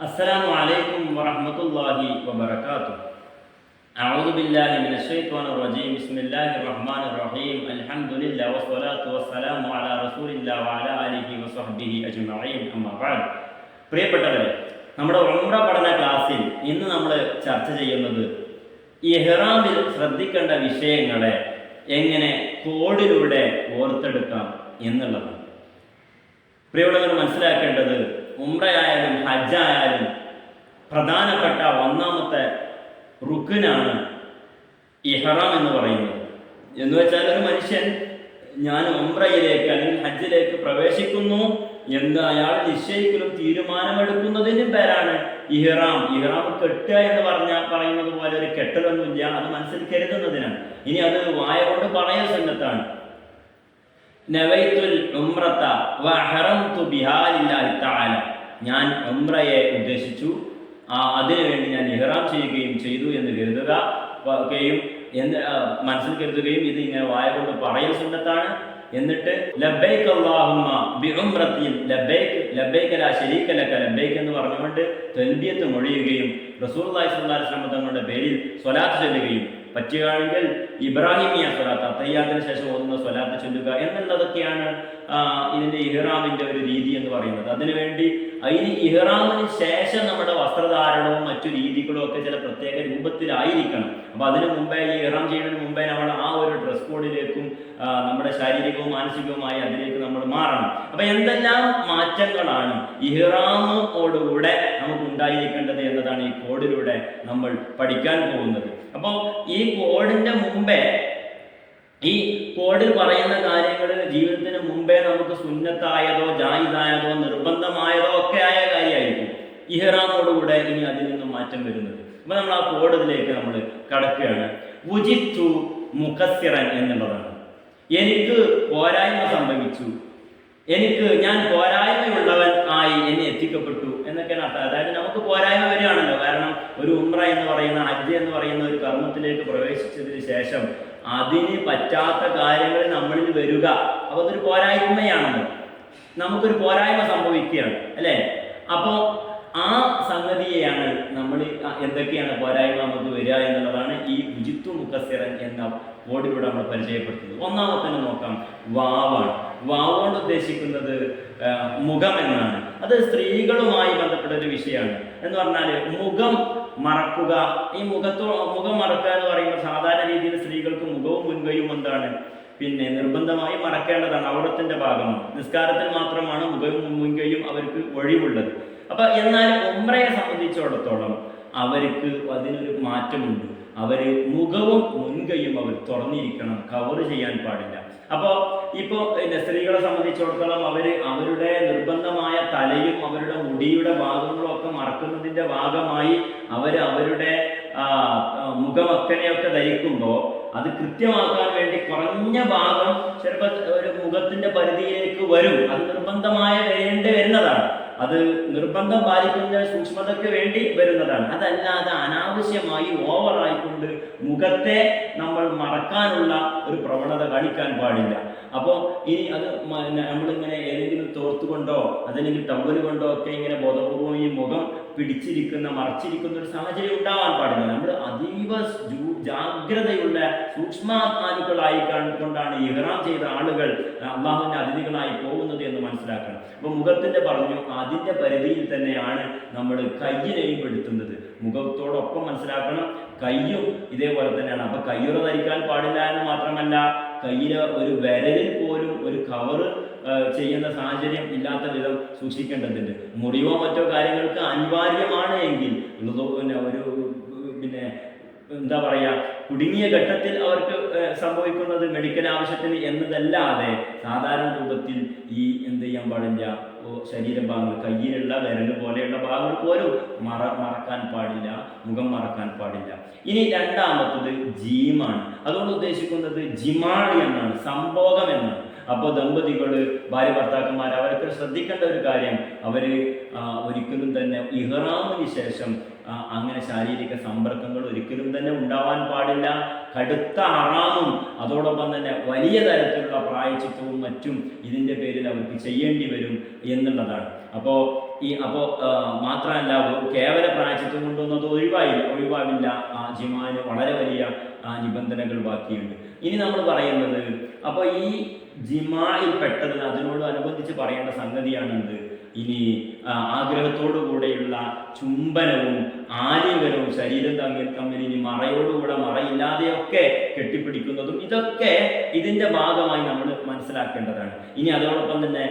السلام عليكم ورحمة الله وبركاته. أعوذ بالله من الشيطان الرجيم. بسم الله الرحمن الرحيم. الحمد لله والصلاة والسلام على رسول الله وعلى آله وصحبه أجمعين. أما بعد. പ്രിയപ്പെട്ടവരെ, നമ്മുടെ ഉംറ പഠന ക്ലാസ്സിൽ ഇന്ന് നമ്മൾ ചർച്ച ചെയ്യുന്നത് ഇഹ്റാമിൽ ശ്രദ്ധിക്കേണ്ട വിഷയങ്ങളെ എങ്ങനെ കോഡിലൂടെ ഓർത്തെടുക്കാം എന്നുള്ളതാണ്. പ്രിയമുള്ളവർ മനസ്സിലാക്കേണ്ടത്, ഉംറയായാലും ഹജ്ജായാലും പ്രധാനപ്പെട്ട ഒന്നാമത്തെ റുക്നാണ് ഇഹ്റാം എന്ന് പറയുന്നത്. എന്ന് വെച്ചാൽ ഒരു മനുഷ്യൻ ഞാൻ ഉംറയിലേക്ക് അല്ലെങ്കിൽ ഹജ്ജിലേക്ക് പ്രവേശിക്കുന്നു എന്ന് അയാൾ നിശ്ചയിക്കലും തീരുമാനമെടുക്കുന്നതിനും പേരാണ് ഇഹ്റാം. ഇഹ്റാം കെട്ടുക എന്ന് പറയുന്നത് പോലെ ഒരു കെട്ടലൊന്നുമില്ല, അത് മനസ്സിൽ കരുതുന്നതിനാണ്. ഇനി അത് വായ കൊണ്ട് പറയൽ സുന്നത്താണ്. നവൈത്തുൽ ഉംറത വഅഹറംതു ബിഹാ ലില്ലാഹി തആല, ഞാൻ ഉംറയെ ഉദ്ദേശിച്ചു, അതിനുവേണ്ടി ഞാൻ ഇഹ്റാം ചെയ്യുകയും ചെയ്തു എന്ന് കരുതുകയും മനസ്സിൽ കരുതുകയും ഇത് ഇങ്ങനെ വായ കൊണ്ട് പറയൽ സുന്നത്താണ്. എന്നിട്ട് ലബ്ബൈക അല്ലാഹുമ്മ ബിഉംറത്തിൻ ലബ്ബൈക ലബ്ബൈക ലാ ശരീക ലക ലബ്ബൈക എന്ന് പറഞ്ഞുകൊണ്ട് തൽബിയത്ത് മൊഴിയുകയും റസൂലുള്ളാഹി സ്വല്ലല്ലാഹു അലൈഹി വസല്ലം തങ്ങളുടെ പേരിൽ സ്വലാത്ത് ചൊല്ലുകയും പറ്റുകയാണെങ്കിൽ ഇബ്രാഹിമിയ സ്വലാത്ത്, തയ്യാത്തിന് ശേഷം ഓതുന്ന സ്വലാത്ത് ചൊല്ലുക എന്നുള്ളതൊക്കെയാണ് ഇതിൻ്റെ ഇഹ്റാമിൻ്റെ ഒരു രീതി എന്ന് പറയുന്നത്. അതിനുവേണ്ടി അതിന് ഇഹ്റാമിന് ശേഷം നമ്മുടെ വസ്ത്രധാരണവും മറ്റു രീതികളും ഒക്കെ ചില പ്രത്യേക രൂപത്തിലായിരിക്കണം. അപ്പോൾ അതിന് മുമ്പേ, ഈ ഇഹ്റാം ചെയ്യുന്നതിന് മുമ്പേ നമ്മൾ ആ ഒരു ഡ്രസ് കോഡിലേക്കും നമ്മുടെ ശാരീരികവും മാനസികവുമായി അതിലേക്ക് നമ്മൾ മാറണം. അപ്പോൾ എന്തെല്ലാം മാറ്റങ്ങളാണ് ഇഹ്റാമോടുകൂടെ നമുക്ക് ഉണ്ടായിരിക്കേണ്ടത് എന്നതാണ് ഈ കോഡിലൂടെ നമ്മൾ പഠിക്കാൻ പോകുന്നത്. അപ്പോൾ ഈ കോഡിൻ്റെ മുമ്പേ, ഈ കോഡിൽ പറയുന്ന കാര്യങ്ങൾ ജീവിതത്തിന് മുമ്പേ നമുക്ക് സുന്നത്തായതോ ജായിദായതോ നിർബന്ധമായതോ ഒക്കെ ആയ കാര്യമായിരിക്കും. ഇഹ്റാമോടുകൂടെ ഇനി അതിൽ നിന്നും മാറ്റം വരുന്നത്. അപ്പോൾ നമ്മൾ ആ കോഡിലേക്ക് നമ്മൾ കടക്കുകയാണ്. ഉജിത്തു മുഖസ്സിറൻ എന്നുള്ളതാണ്. എനിക്ക് പോരായ്മ സംഭവിച്ചു, ഞാൻ പോരായ്മയുള്ളവൻ ആയി എന്നെ എത്തിക്കപ്പെട്ടു എന്നൊക്കെയാണ് അർത്ഥം. അതായത് നമുക്ക് പോരായ്മ വരികയാണല്ലോ. കാരണം ഒരു ഉംറ എന്ന് പറയുന്ന, ഹജ്ജ് എന്ന് പറയുന്ന ഒരു കർമ്മത്തിലേക്ക് പ്രവേശിച്ചതിന് ശേഷം അതിന് പറ്റാത്ത കാര്യങ്ങൾ നമ്മളിൽ വരിക, അപ്പോൾ അതൊരു പോരായ്മയാണല്ലോ. നമുക്കൊരു പോരായ്മ സംഭവിക്കുകയാണ് അല്ലേ? അപ്പോൾ ആ സംഗതിയെയാണ് നമ്മൾ എന്തൊക്കെയാണ് പോരായ്മ നമുക്ക് വരിക എന്നുള്ളതാണ് ഈ ഉജിത്തു മുഖസ്സിറൻ എന്ന കോഡിലൂടെ നമ്മൾ പരിചയപ്പെടുത്തുന്നത്. ഒന്നാമത്തെ നോക്കാം, വാവാണ്. വാവോണ്ട് ഉദ്ദേശിക്കുന്നത് മുഖം എന്നാണ്. അത് സ്ത്രീകളുമായി ബന്ധപ്പെട്ട ഒരു വിഷയമാണ്. എന്ന് പറഞ്ഞാൽ മുഖം മറക്കുക. ഈ മുഖം മറക്കുക എന്ന് പറയുമ്പോൾ സാധാരണ രീതിയിൽ സ്ത്രീകൾക്ക് മുഖവും മുൻകൈയും എന്താണ് നിർബന്ധമായി മറക്കേണ്ടതാണ്, ഔറത്തിന്റെ ഭാഗമാണ്. നിസ്കാരത്തിൽ മാത്രമാണ് മുഖവും മുൻകൈയും അവർക്ക് ഒഴിവുള്ളത്. അപ്പൊ എന്നാൽ ഉംറയെ സംബന്ധിച്ചിടത്തോളം അവർക്ക് അതിനൊരു മാറ്റമുണ്ട്. അവര് മുഖവും മുൻകൈയും അവർ തുറന്നിരിക്കണം, കവർ ചെയ്യാൻ പാടില്ല. അപ്പോൾ ഇപ്പോൾ സ്ത്രീകളെ സംബന്ധിച്ചിടത്തോളം അവരുടെ നിർബന്ധമായ തലയും അവരുടെ മുടിയുടെ ഭാഗങ്ങളും ഒക്കെ മറക്കുന്നതിൻ്റെ ഭാഗമായി അവരുടെ മുഖമക്കനെയൊക്കെ ധരിക്കുമ്പോൾ അത് കൃത്യമാക്കാൻ വേണ്ടി കുറഞ്ഞ ഭാഗം ചിലപ്പോൾ ഒരു മുഖത്തിന്റെ പരിധിയിലേക്ക് വരും. അത് നിർബന്ധമായ വരുന്നതാണ്. അത് നിർബന്ധം പാലിക്കുന്ന സൂക്ഷ്മതയ്ക്ക് വേണ്ടി വരുന്നതാണ്. അതല്ലാതെ അനാവശ്യമായി ഓവറായിക്കൊണ്ട് മുഖത്തെ നമ്മൾ മറക്കാനുള്ള ഒരു പ്രവണത കാണിക്കാൻ പാടില്ല. അപ്പോൾ ഇനി അത് നമ്മളിങ്ങനെ ഏതെങ്കിലും തോർത്തുകൊണ്ടോ അതല്ലെങ്കിൽ ടവൽ കൊണ്ടോ ഒക്കെ ഇങ്ങനെ ബോധപൂർവം ഈ മുഖം മറച്ചിരിക്കുന്ന ഒരു സാഹചര്യം ഉണ്ടാവാൻ പാടില്ല. നമ്മൾ അതീവ ജാഗ്രതയുള്ള സൂക്ഷ്മാത്മാക്കളായി കൊണ്ടാണ് ഇഹ്റാം ചെയ്ത ആളുകൾ അള്ളാഹുവിൻ്റെ അതിഥികളായി പോകുന്നത് എന്ന് മനസ്സിലാക്കണം. അപ്പോൾ മുഖത്തിൻ്റെ പറഞ്ഞു അതിൻ്റെ പരിധിയിൽ തന്നെയാണ് നമ്മൾ കയ്യിനെയും പെടുത്തുന്നത്. മുഖത്തോടൊപ്പം മനസ്സിലാക്കണം, കയ്യും ഇതേപോലെ തന്നെയാണ്. അപ്പോൾ കയ്യുറ ധരിക്കാൻ പാടില്ല എന്ന് മാത്രമല്ല, കയ്യിൽ ഒരു വിരലിൽ പോലും ഒരു കവറ് ചെയ്യുന്ന സാഹചര്യം ഇല്ലാത്ത വിധം സൂക്ഷിക്കേണ്ടതുണ്ട്. മുറിവോ മറ്റോ കാര്യങ്ങൾക്ക് അനിവാര്യമാണ് എങ്കിൽ എന്താ പറയുക, കുടുങ്ങിയ ഘട്ടത്തിൽ അവർക്ക് സംഭവിക്കുന്നത് മെഡിക്കൽ ആവശ്യത്തിന് എന്നതല്ലാതെ സാധാരണ രൂപത്തിൽ ഈ എന്ത് ചെയ്യാൻ പാടില്ല, ശരീരഭാഗങ്ങൾ കയ്യിലുള്ള വിരൽ പോലെയുള്ള ഭാഗങ്ങൾ പോലും മറക്കാൻ പാടില്ല, മുഖം മറക്കാൻ പാടില്ല. ഇനി രണ്ടാമത്തത് ജീമാണ്. അതുകൊണ്ട് ഉദ്ദേശിക്കുന്നത് ജിമാഴ് എന്നാണ്, സംഭോഗം എന്നാണ്. അപ്പോൾ ദമ്പതികൾ, ഭാര്യ ഭർത്താക്കന്മാർ, അവർക്ക് ശ്രദ്ധിക്കേണ്ട ഒരു കാര്യം, അവർ ഒരിക്കലും തന്നെ ഇഹ്റാമിന് ശേഷം അങ്ങനെ ശാരീരിക സമ്പർക്കങ്ങൾ ഒരിക്കലും തന്നെ ഉണ്ടാവാൻ പാടില്ല. കടുത്ത ഹറാമും അതോടൊപ്പം തന്നെ വലിയ തരത്തിലുള്ള പ്രായശ്ചിത്തവും മറ്റും ഇതിൻ്റെ പേരിൽ അവർക്ക് ചെയ്യേണ്ടി വരും എന്നുള്ളതാണ്. അപ്പോൾ അപ്പോൾ മാത്രമല്ല കേവല പ്രായച്ചിത്തം കൊണ്ടൊന്നും അത് ഒഴിവാവില്ല. ജിമാന് വളരെ വലിയ നിബന്ധനകൾ ബാക്കിയുണ്ട്. ഇനി നമ്മൾ പറയുന്നത്, അപ്പോൾ ഈ ജിമായിൽ പെട്ടത് അതിനോട് അനുബന്ധിച്ച് പറയേണ്ട സംഗതിയാണെന്ത്? ഇനി ആഗ്രഹത്തോടു കൂടെയുള്ള ചുംബനവും ആലിംഗനവും ശരീരം തമ്മിൽ ഇനി മറയോടുകൂടെ മറയില്ലാതെയൊക്കെ കെട്ടിപ്പിടിക്കുന്നതും ഇതൊക്കെ ഇതിൻ്റെ ഭാഗമായി നമ്മൾ മനസ്സിലാക്കേണ്ടതാണ്. ഇനി അതോടൊപ്പം തന്നെ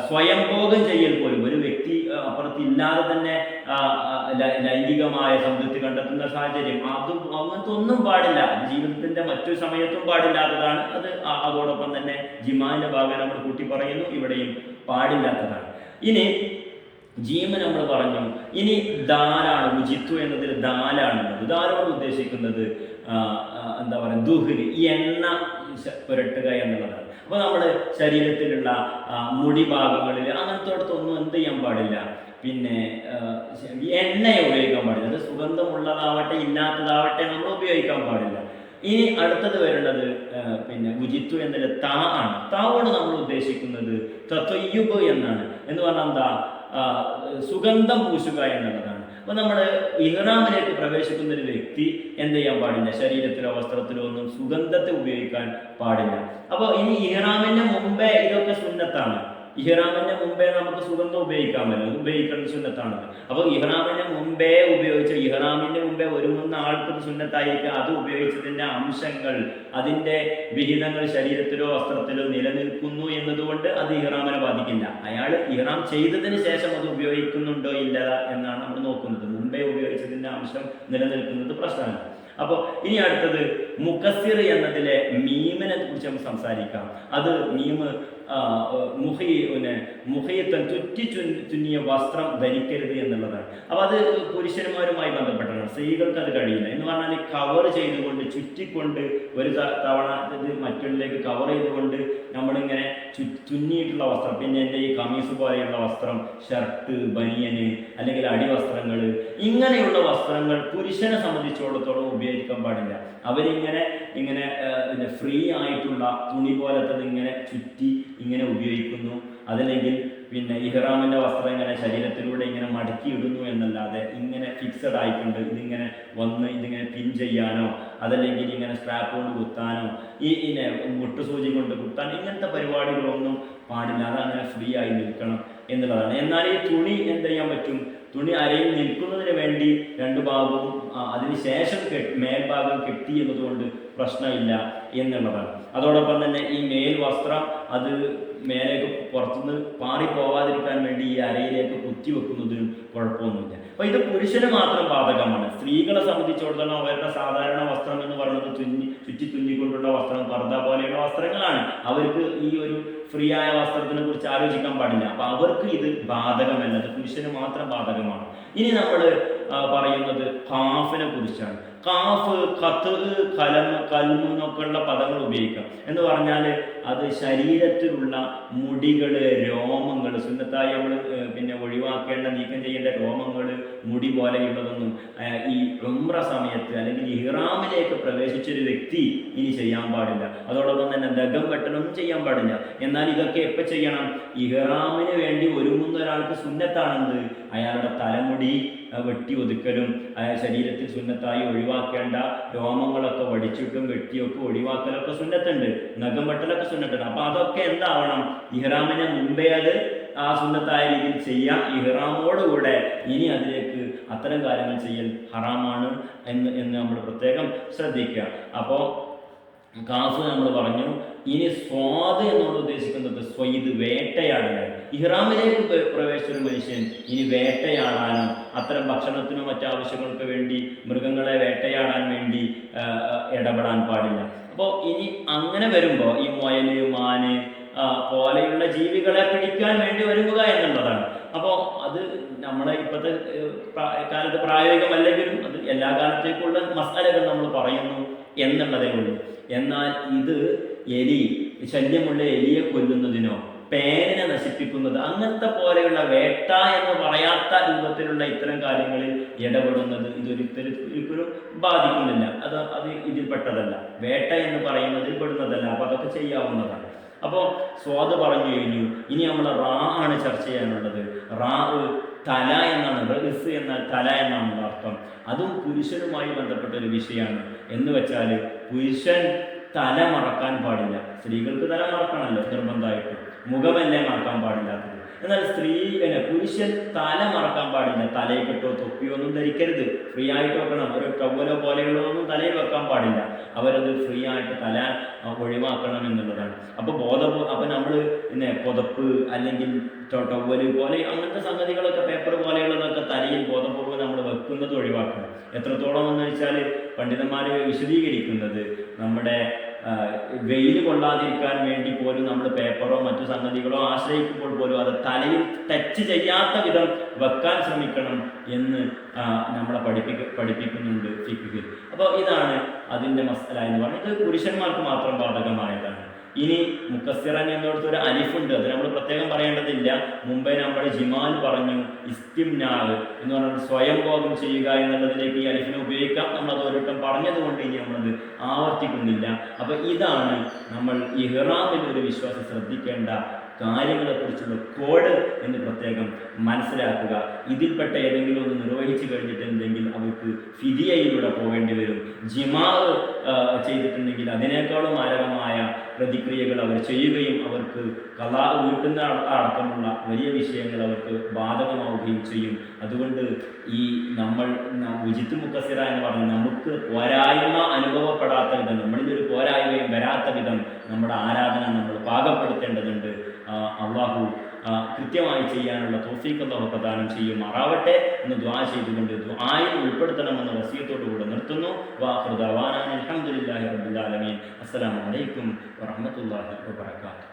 സ്വയംഭോഗം ചെയ്യൽ പോലും ഒരു വ്യക്തി അപ്പുറത്ത് ഇല്ലാതെ തന്നെ ലൈംഗികമായ സംതൃപ്തി കണ്ടെത്തുന്ന സാഹചര്യം, അങ്ങനത്തെ ഒന്നും പാടില്ല. ജീവിതത്തിന്റെ മറ്റു സമയത്തും പാടില്ലാത്തതാണ് അത്. അതോടൊപ്പം തന്നെ ജിമാന്റെ ഭാഗം നമ്മൾ കൂട്ടി പറയുന്നു, ഇവിടെയും പാടില്ലാത്തതാണ്. ഇനി ജീമ നമ്മൾ പറഞ്ഞു. ഇനി ദാലാണ്, ഉജിത്തു എന്നതിൽ ദാലാണുള്ളത്. ദാലോട് ഉദ്ദേശിക്കുന്നത് എന്താ പറയുക, ദുഹ്രി, എണ്ണ പുരട്ടുക എന്നുള്ളതാണ്. അപ്പോൾ നമ്മൾ ശരീരത്തിലുള്ള മുടി ഭാഗങ്ങളിൽ അങ്ങനത്തോടത്തൊന്നും എന്ത് ചെയ്യാൻ പാടില്ല, പിന്നെ എണ്ണയെ ഉപയോഗിക്കാൻ പാടില്ല. അത് സുഗന്ധമുള്ളതാവട്ടെ ഇല്ലാത്തതാവട്ടെ നമ്മൾ ഉപയോഗിക്കാൻ പാടില്ല. ഇനി അടുത്തത് വരുന്നത് പിന്നെ ഉജിത്തു എന്നതിൽ താ ആണ്. താവോട് നമ്മൾ ഉദ്ദേശിക്കുന്നത് തത്വയ്യുബ് എന്നാണ്. എന്ന് പറഞ്ഞാൽ എന്താ, സുഗന്ധം പൂശുക എന്നുള്ളതാണ്. അപ്പോൾ നമ്മൾ ഇഹ്റാമിലേക്ക് പ്രവേശിക്കുന്ന ഒരു വ്യക്തി എന്ത് ചെയ്യാൻ പാടില്ല, ശരീരത്തിലോ വസ്ത്രത്തിലോ ഒന്നും സുഗന്ധത്തെ ഉപയോഗിക്കാൻ പാടില്ല. അപ്പോൾ ഇനി ഇഹ്റാമിന് മുമ്പേ ഇതൊക്കെ സുന്നത്താണ്. ഇഹ്റാമിന് മുമ്പേ നമുക്ക് സുഗന്ധം ഉപയോഗിക്കാമല്ലോ, ഉപയോഗിക്കേണ്ട സുന്നത്താണ്. അപ്പോൾ ഇഹ്റാമിന് മുമ്പേ ഇഹ്റാമിന് മുമ്പേ ഒരുങ്ങുന്ന ആൾക്ക് സുന്നത്തായിരിക്കും. അത് ഉപയോഗിച്ചതിൻ്റെ അംശങ്ങൾ, അതിൻ്റെ വിഹിതങ്ങൾ ശരീരത്തിലോ വസ്ത്രത്തിലോ നിലനിൽക്കുന്നു എന്നതുകൊണ്ട് അത് ഇഹ്റാമിനെ ബാധിക്കില്ല. അയാൾ ഇഹ്റാം ചെയ്തതിന് ശേഷം അത് ഉപയോഗിക്കുന്നുണ്ടോ ഇല്ല എന്നാണ് നമ്മൾ നോക്കുന്നത്. മുമ്പേ ഉപയോഗിച്ചതിൻ്റെ അംശം നിലനിൽക്കുന്നത് പ്രശ്നമല്ല. അപ്പോൾ ഇനി അടുത്തത് മുഖസ്സിർ എന്നതിലെ മീമിനെ കുറിച്ച് നമുക്ക് സംസാരിക്കാം. അത് മീമ് മുഹയ്യത്തൻ തുന്നിയ വസ്ത്രം ധരിക്കരുത് എന്നുള്ളതാണ്. അപ്പോൾ അത് പുരുഷന്മാരുമായി ബന്ധപ്പെട്ടാണ്. സ്ത്രീകൾക്ക് അത് കഴിയില്ല. എന്ന് പറഞ്ഞാൽ കവർ ചെയ്തുകൊണ്ട് ചുറ്റിക്കൊണ്ട് ഒരു തവണ ഇത് മറ്റുള്ളിലേക്ക് കവർ ചെയ്തുകൊണ്ട് നമ്മളിങ്ങനെ തുന്നിയിട്ടുള്ള വസ്ത്രം, പിന്നെ എൻ്റെ ഈ കമീസ് പോലെയുള്ള വസ്ത്രം, ഷർട്ട്, ബനിയന് അല്ലെങ്കിൽ അടിവസ്ത്രങ്ങൾ, ഇങ്ങനെയുള്ള വസ്ത്രങ്ങൾ പുരുഷനെ സംബന്ധിച്ചിടത്തോളം ഉപയോഗിക്കാൻ പാടില്ല. അവരിങ്ങനെ ഫ്രീ ആയിട്ടുള്ള തുണി പോലത്തത് ഇങ്ങനെ ചുറ്റി ഇങ്ങനെ ഉപയോഗിക്കുന്നു. അതല്ലെങ്കിൽ പിന്നെ ഇഹ്റാമിൻ്റെ വസ്ത്രം ഇങ്ങനെ ശരീരത്തിലൂടെ ഇങ്ങനെ മടക്കി ഇടുന്നു എന്നല്ലാതെ ഇങ്ങനെ ഫിക്സഡ് ആയിട്ടുണ്ട്. ഇതിങ്ങനെ പിൻ ചെയ്യാനോ അതല്ലെങ്കിൽ ഇങ്ങനെ സ്ട്രാപ്പ് കൊണ്ട് കുത്താനോ മുട്ടുസൂചി കൊണ്ട് കുത്താൻ, ഇങ്ങനത്തെ പരിപാടികളൊന്നും പാടില്ല. അതങ്ങനെ ഫ്രീ ആയി നിൽക്കണം എന്നുള്ളതാണ്. എന്നാൽ ഈ തുണി എന്ത് ചെയ്യാൻ പറ്റും, തുണി അരയിൽ നിൽക്കുന്നതിന് വേണ്ടി രണ്ട് ഭാഗവും അതിനുശേഷം മേൽഭാഗം കെട്ടി എന്നതുകൊണ്ട് പ്രശ്നമില്ല എന്നുള്ളതാണ്. അതോടൊപ്പം തന്നെ ഈ മേൽ വസ്ത്രം അത് മേലേക്ക് പുറത്തുനിന്ന് പാറിപ്പോവാതിരിക്കാൻ വേണ്ടി ഈ അരയിലേക്ക് കുത്തി വെക്കുന്നതിനും കുഴപ്പമൊന്നുമില്ല. അപ്പോൾ ഇത് പുരുഷന് മാത്രം ബാധകമാണ്. സ്ത്രീകളെ സംബന്ധിച്ചിടത്തോളം അവരുടെ സാധാരണ വസ്ത്രം എന്ന് പറയുന്നത് ചുറ്റി തുന്നിക്കൊണ്ടുള്ള വസ്ത്രം, പർദ്ദ പോലെയുള്ള വസ്ത്രങ്ങളാണ്. അവർക്ക് ഈ ഒരു ഫ്രീ ആയ വസ്ത്രത്തിനെ കുറിച്ച് ആലോചിക്കാൻ പാടില്ല. അപ്പോൾ അവർക്ക് ഇത് ബാധകമല്ല, അത് പുരുഷന് മാത്രം ബാധകമാണ്. ഇനി നമ്മൾ പറയുന്നത് ഖാഫിനെ കുറിച്ചാണ്. ഖാഫ്, ഖത്ത്, കൽമ് എന്നൊക്കെയുള്ള പദങ്ങൾ ഉപയോഗിക്കാം. എന്ന് പറഞ്ഞാൽ അത് ശരീരത്തിലുള്ള മുടികൾ, രോമങ്ങൾ, സുന്നത്തായി നമ്മൾ പിന്നെ ഒഴിവാക്കേണ്ട, നീക്കം ചെയ്യേണ്ട രോമങ്ങൾ, മുടി പോലെയുള്ളതൊന്നും ഈ ഉംറ സമയത്ത് അല്ലെങ്കിൽ ഇഹ്റാമിലേക്ക് പ്രവേശിച്ചൊരു വ്യക്തി ഇനി ചെയ്യാൻ പാടില്ല. അതോടൊപ്പം തന്നെ നഖം വെട്ടലൊന്നും ചെയ്യാൻ പാടില്ല. എന്നാൽ ഇതൊക്കെ എപ്പോൾ ചെയ്യണം, ഇഹ്റാമിന് വേണ്ടി ഒരുങ്ങുന്ന ഒരാൾക്ക് സുന്നത്താണെന്ന് അയാളുടെ തലമുടി വെട്ടി ഒതുക്കലും ശരീരത്തിൽ സുന്നത്തായി ഒഴിവാക്കേണ്ട രോമങ്ങളൊക്കെ വടിച്ചിട്ടും വെട്ടിയൊക്കെ ഒഴിവാക്കലൊക്കെ സുന്നത്തുണ്ട്, നഖം വെട്ടലൊക്കെ സുന്നത്തുണ്ട്. അപ്പോൾ അതൊക്കെ എന്താവണം, ഇഹ്റാമിന് മുമ്പേ അത് ആ സുന്നത്തായ രീതിയിൽ ചെയ്യാം. ഇഹ്റാമോടുകൂടെ ഇനി അതിലേക്ക് അത്തരം കാര്യങ്ങൾ ചെയ്യൽ ഹറാമാണ് എന്ന് നമ്മൾ പ്രത്യേകം ശ്രദ്ധിക്കുക. അപ്പോൾ കാഫ് നമ്മൾ പറഞ്ഞു. ഇനി സ്വാദ് എന്നോട് ഉദ്ദേശിക്കുന്നത് സ്വൈദ്, വേട്ടയാടലാണ്. ഇഹ്റാമിലേക്ക് പ്രവേശിച്ച ഒരു മനുഷ്യൻ ഇനി വേട്ടയാടാനോ അത്തരം ഭക്ഷണത്തിനോ മറ്റാവശ്യങ്ങൾക്ക് വേണ്ടി മൃഗങ്ങളെ വേട്ടയാടാൻ വേണ്ടി ഇടപെടാൻ പാടില്ല. അപ്പോൾ ഇനി അങ്ങനെ വരുമ്പോൾ ഈ മുയല്, മാന് പോലെയുള്ള ജീവികളെ പിടിക്കാൻ വേണ്ടി ഒരുങ്ങുക എന്നുള്ളതാണ്. അപ്പോൾ അത് നമ്മളെ ഇപ്പോഴത്തെ കാലത്ത് പ്രായോഗികമല്ലെങ്കിലും അത് എല്ലാ കാലത്തേക്കുള്ള മസാലകൾ നമ്മൾ പറയുന്നു എന്നുള്ളതേ ഉള്ളൂ. എന്നാൽ ഇത് ശല്യമുള്ള എലിയെ കൊല്ലുന്നതിനോ പേനിനെ നശിപ്പിക്കുന്നത് അങ്ങനത്തെ പോലെയുള്ള വേട്ട എന്ന് പറയാത്ത രൂപത്തിലുള്ള ഇത്തരം കാര്യങ്ങളിൽ ഇടപെടുന്നത് ഇതൊരിക്കലും ബാധിക്കുന്നില്ല. അത് ഇതിൽപ്പെട്ടതല്ല, വേട്ട എന്ന് പറയുന്നതിൽ പെടുന്നതല്ല. അപ്പോൾ അതൊക്കെ ചെയ്യാവുന്നതാണ്. അപ്പോൾ സ്വാദ് പറഞ്ഞു കഴിഞ്ഞു. ഇനി നമ്മൾ റാ ആണ് ചർച്ച ചെയ്യാനുള്ളത്. റാ തല എന്നാണ്, റഇസ് എന്നാൽ തല എന്നാണ് അർത്ഥം. അതും പുരുഷനുമായി ബന്ധപ്പെട്ട ഒരു വിഷയമാണ്. എന്ന് വെച്ചാൽ പുരുഷൻ തല മറക്കാൻ പാടില്ല. സ്ത്രീകൾക്ക് തല മറക്കണമല്ലോ നിർബന്ധമായിട്ട്, മുഖമല്ലേ മറക്കാൻ പാടില്ലാത്തത്. എന്നാൽ പുരുഷൻ തല മറക്കാൻ പാടില്ല. തലയിൽ കെട്ടോ തൊപ്പിയോ ഒന്നും ധരിക്കരുത്, ഫ്രീ ആയിട്ട് വെക്കണം. ഒരു ടവലോ പോലെയുള്ളതൊന്നും തലയിൽ വെക്കാൻ പാടില്ല. അവരത് ഫ്രീ ആയിട്ട് തല ഒഴിവാക്കണം എന്നുള്ളതാണ്. അപ്പോൾ നമ്മൾ പുതപ്പ് അല്ലെങ്കിൽ ടവല് പോലെ അങ്ങനത്തെ സംഗതികളൊക്കെ, പേപ്പർ പോലെയുള്ളതൊക്കെ തലയിൽ ബോധപൂർവ്വം നമ്മൾ വെക്കുന്നത് ഒഴിവാക്കണം. എത്രത്തോളം എന്ന് വെച്ചാൽ പണ്ഡിതന്മാർ വിശദീകരിക്കുന്നത്, നമ്മുടെ വെയിൽ കൊള്ളാതിരിക്കാൻ വേണ്ടി പോലും നമ്മൾ പേപ്പറോ മറ്റു സംഗതികളോ ആശ്രയിക്കുമ്പോൾ പോലും അത് തലയിൽ ടച്ച് ചെയ്യാത്ത വിധം വെക്കാൻ ശ്രമിക്കണം എന്ന് നമ്മളെ പഠിപ്പിക്കുന്നുണ്ട് ഫിഖ്ഹിൽ. അപ്പോൾ ഇതാണ് അതിൻ്റെ മസല എന്ന് പറഞ്ഞത്. ഇത് പുരുഷന്മാർക്ക് മാത്രം ബാധകമായതാണ്. ഇനി മുക്കസ്സിറൻ എന്നിടത്ത് ഒരു അലിഫുണ്ട്, അത് നമ്മൾ പ്രത്യേകം പറയേണ്ടതില്ല. മുമ്പേ നമ്മൾ ജിമാൽ പറഞ്ഞു, ഇസ്തിംനാവ് എന്ന് പറഞ്ഞാൽ സ്വയം ഭോഗം ചെയ്യുക എന്നുള്ളതിലേക്ക് ഈ അലിഫിനെ ഉപയോഗിക്കാം. നമ്മളത് ഒരിട്ടം പറഞ്ഞതുകൊണ്ട് ഇനി നമ്മളത് ആവർത്തിക്കുന്നില്ല. അപ്പോൾ ഇതാണ് നമ്മൾ ഇഹ്റാമിൽ ഒരു വിശ്വാസം ശ്രദ്ധിക്കേണ്ട കാര്യങ്ങളെക്കുറിച്ചുള്ള കോഡ് എന്ന് പ്രത്യേകം മനസ്സിലാക്കുക. ഇതിൽപ്പെട്ട ഏതെങ്കിലും ഒന്ന് നിർവഹിച്ചു കഴിഞ്ഞിട്ടുണ്ടെങ്കിൽ അവർക്ക് ഫിദിയയിലൂടെ പോകേണ്ടി വരും. ജിമാ ചെയ്തിട്ടുണ്ടെങ്കിൽ അതിനേക്കാളും മാരകമായ പ്രതിക്രിയകൾ അവർ ചെയ്യുകയും അവർക്ക് ഖളാ വീട്ടുന്ന അടക്കമുള്ള വലിയ വിഷയങ്ങൾ അവർക്ക് ബാധകമാവുകയും ചെയ്യും. അതുകൊണ്ട് ഈ നമ്മൾ വിജിത്ത് മുക്കസിറ എന്ന് പറഞ്ഞ് നമുക്ക് പോരായ്മ അനുഭവപ്പെടാത്ത വിധം, നമ്മളിലൊരു പോരായ്മയും വരാത്ത വിധം നമ്മുടെ ആരാധന നമ്മൾ പാകപ്പെടുത്തേണ്ടതുണ്ട്. അള്ളാഹു കൃത്യമായി ചെയ്യാനുള്ള തൗഫീഖ് അല്ലാഹു പ്രദാനം ചെയ്യുമാറാവട്ടെ എന്ന് ദുആ ചെയ്തുകൊണ്ട് ദുആയിൽ ഉൾപ്പെടുത്തണമെന്ന വസിയത്തോടുകൂടെ നിർത്തുന്നു. വാഖിറു ദഅവാനാ അൽഹംദുലില്ലാഹി റബ്ബിൽ ആലമീൻ. അസ്സലാമു അലൈക്കും വറഹ്മത്തുള്ളാഹി വബറകാതുഹു.